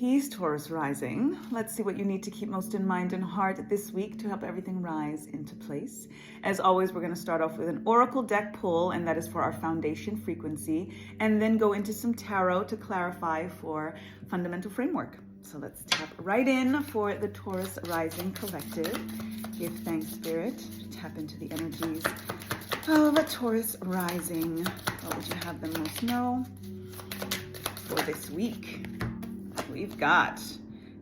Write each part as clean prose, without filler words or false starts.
Peace, Taurus rising. Let's see what you need to keep most in mind and heart this week to help everything rise into place. As always, we're going to start off with an oracle deck pull, and that is for our foundation frequency, and then go into some tarot to clarify for fundamental framework. So let's tap right in for the Taurus rising collective. Give thanks, Spirit. Tap into the energies of a Taurus rising. What would you have them most know for this week? We've got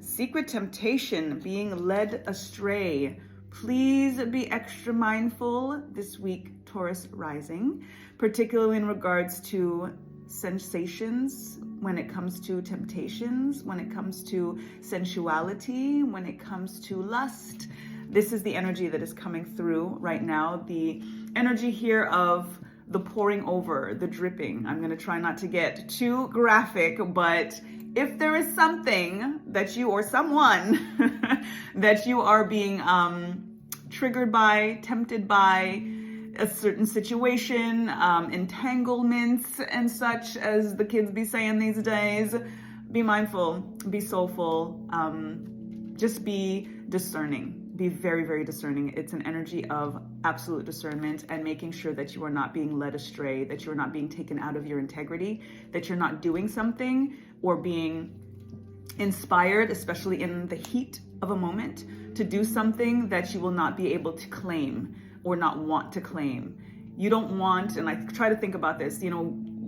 secret temptation, being led astray. Please be extra mindful this week, Taurus rising, particularly in regards to sensations, when it comes to temptations, when it comes to sensuality, when it comes to lust. This is the energy that is coming through right now. The energy here of the pouring over, the dripping. I'm going to try not to get too graphic, but if there is something that you or someone that you are being triggered by, tempted by a certain situation, entanglements and such, as the kids be saying these days, be mindful, be soulful, just be discerning. Be very, very discerning. It's an energy of absolute discernment and making sure that you are not being led astray, that you're not being taken out of your integrity, that you're not doing something or being inspired, especially in the heat of a moment, to do something that you will not be able to claim or not want to claim. You don't want, and I try to think about this,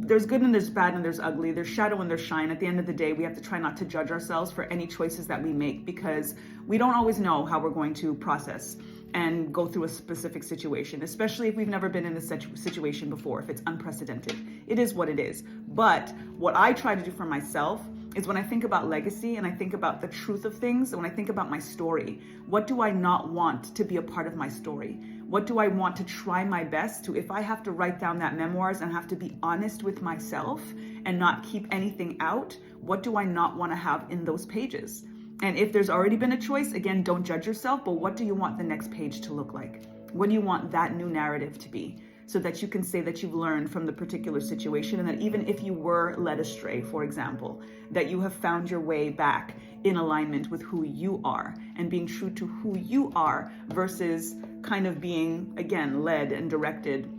there's good and there's bad and there's ugly, there's shadow and there's shine. At the end of the day, we have to try not to judge ourselves for any choices that we make, because we don't always know how we're going to process and go through a specific situation, especially if we've never been in this situation before, if it's unprecedented. It is what it is. But what I try to do for myself is, when I think about legacy and I think about the truth of things, and when I think about my story, what do I not want to be a part of my story? What do I want to try my best to, if I have to write down that memoirs and have to be honest with myself and not keep anything out, what do I not want to have in those pages? And if there's already been a choice, again, don't judge yourself, but what do you want the next page to look like? What do you want that new narrative to be? So that you can say that you've learned from the particular situation, and that even if you were led astray, for example, that you have found your way back in alignment with who you are and being true to who you are, versus kind of being, again, led and directed,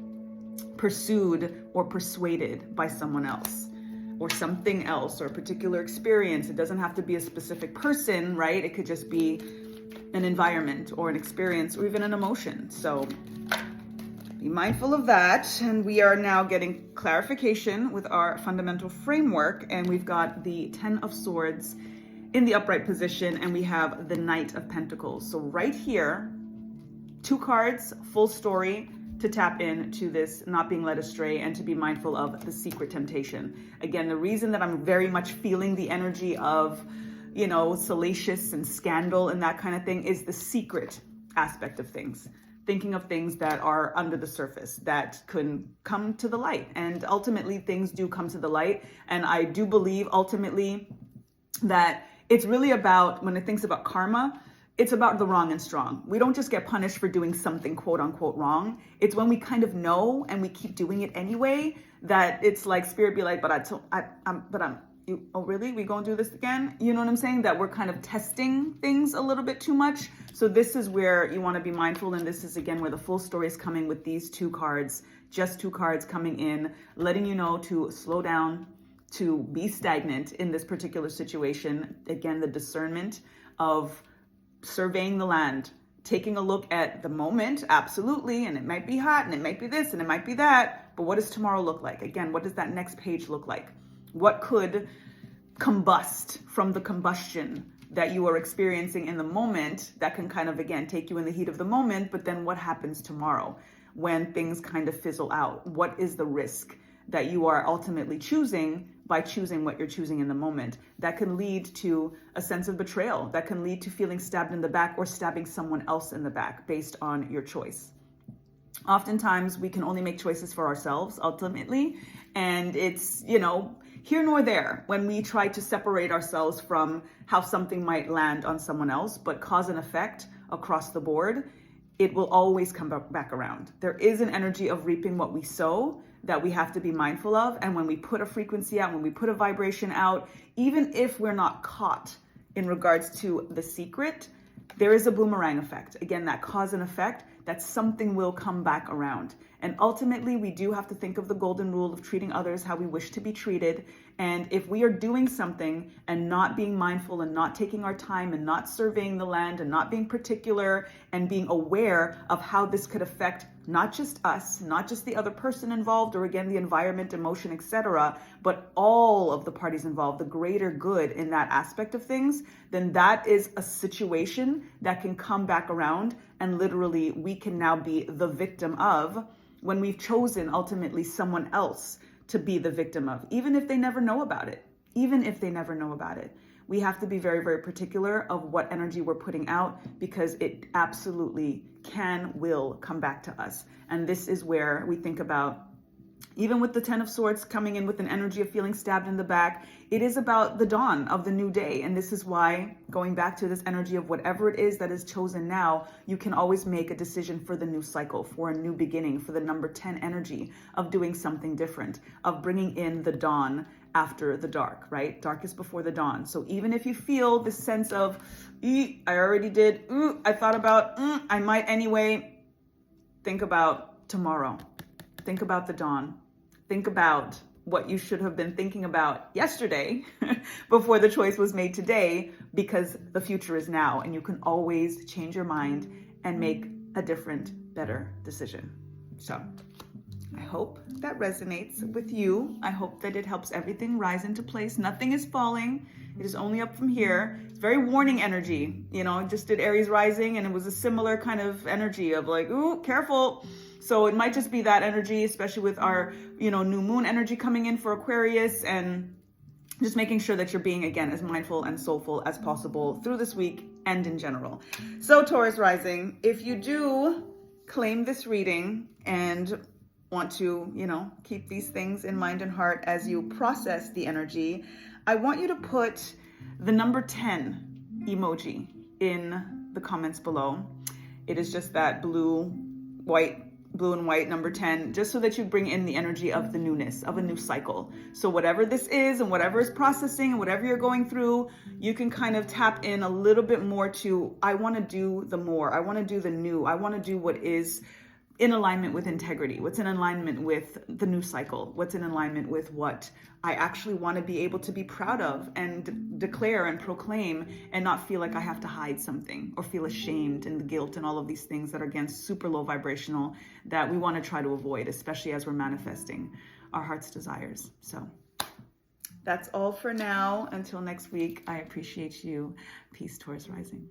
pursued or persuaded by someone else or something else, or a particular experience. It doesn't have to be a specific person, right? It could just be an environment or an experience or even an emotion. So be mindful of that. And we are now getting clarification with our fundamental framework. And we've got the 10 of Swords in the upright position, and we have the Knight of Pentacles. So right here, 2 cards, full story to tap into this not being led astray and to be mindful of the secret temptation. Again, the reason that I'm very much feeling the energy of, salacious and scandal and that kind of thing is the secret aspect of things. Thinking of things that are under the surface that can come to the light. And ultimately things do come to the light. And I do believe ultimately that it's really about, when it thinks about karma, it's about the wrong and strong. We don't just get punished for doing something quote unquote wrong. It's when we kind of know and we keep doing it anyway, that it's like Spirit be like, oh really? We gonna do this again? You know what I'm saying? That we're kind of testing things a little bit too much. So this is where you want to be mindful. And this is again where the full story is coming with these 2 cards, just 2 cards coming in, letting you know to slow down, to be stagnant in this particular situation. Again, the discernment of surveying the land, taking a look at the moment, absolutely, and it might be hot and it might be this and it might be that, but what does tomorrow look like? Again, what does that next page look like? What could combust from the combustion that you are experiencing in the moment that can kind of, again, take you in the heat of the moment, but then what happens tomorrow when things kind of fizzle out? What is the risk that you are ultimately choosing by choosing what you're choosing in the moment? That can lead to a sense of betrayal. That can lead to feeling stabbed in the back or stabbing someone else in the back based on your choice. Oftentimes we can only make choices for ourselves ultimately. And it's, here nor there when we try to separate ourselves from how something might land on someone else, but cause and effect across the board, it will always come back around. There is an energy of reaping what we sow. that we have to be mindful of. And when we put a frequency out, when we put a vibration out, even if we're not caught in regards to the secret, there is a boomerang effect. Again, that cause and effect, that something will come back around. And ultimately, we do have to think of the golden rule of treating others how we wish to be treated. And if we are doing something and not being mindful and not taking our time and not surveying the land and not being particular and being aware of how this could affect not just us, not just the other person involved, or again, the environment, emotion, etc., but all of the parties involved, the greater good in that aspect of things, then that is a situation that can come back around, and literally we can now be the victim of, when we've chosen ultimately someone else to be the victim of, even if they never know about it. Even if they never know about it. We have to be very, very particular of what energy we're putting out, because it absolutely will come back to us. And this is where we think about, even with the 10 of Swords coming in with an energy of feeling stabbed in the back, it is about the dawn of the new day. And this is why, going back to this energy of whatever it is that is chosen now, you can always make a decision for the new cycle, for a new beginning, for the number 10 energy of doing something different, of bringing in the dawn after the dark, right? Dark is before the dawn. So even if you feel this sense of, I already did, I thought about, I might anyway, think about tomorrow. Think about the dawn. Think about what you should have been thinking about yesterday before the choice was made today, because the future is now, and you can always change your mind and make a different, better decision. So I hope that resonates with you. I hope that it helps everything rise into place. Nothing is falling. It is only up from here. It's very warning energy. You know, just did Aries rising, and it was a similar kind of energy of like, ooh, careful. So it might just be that energy, especially with our, new moon energy coming in for Aquarius, and just making sure that you're being, again, as mindful and soulful as possible through this week and in general. So Taurus rising, if you do claim this reading and want to, keep these things in mind and heart as you process the energy, I want you to put the number 10 emoji in the comments below. It is just that blue and white number 10, just so that you bring in the energy of the newness, of a new cycle. So whatever this is and whatever is processing and whatever you're going through, you can kind of tap in a little bit more to, I want to do the more, I want to do the new, I want to do what is in alignment with integrity, what's in alignment with the new cycle, what's in alignment with what I actually want to be able to be proud of and declare and proclaim, and not feel like I have to hide something or feel ashamed and the guilt and all of these things that are, again, super low vibrational, that we want to try to avoid, especially as we're manifesting our heart's desires. So that's all for now. Until next week, I appreciate you. Peace, Taurus rising.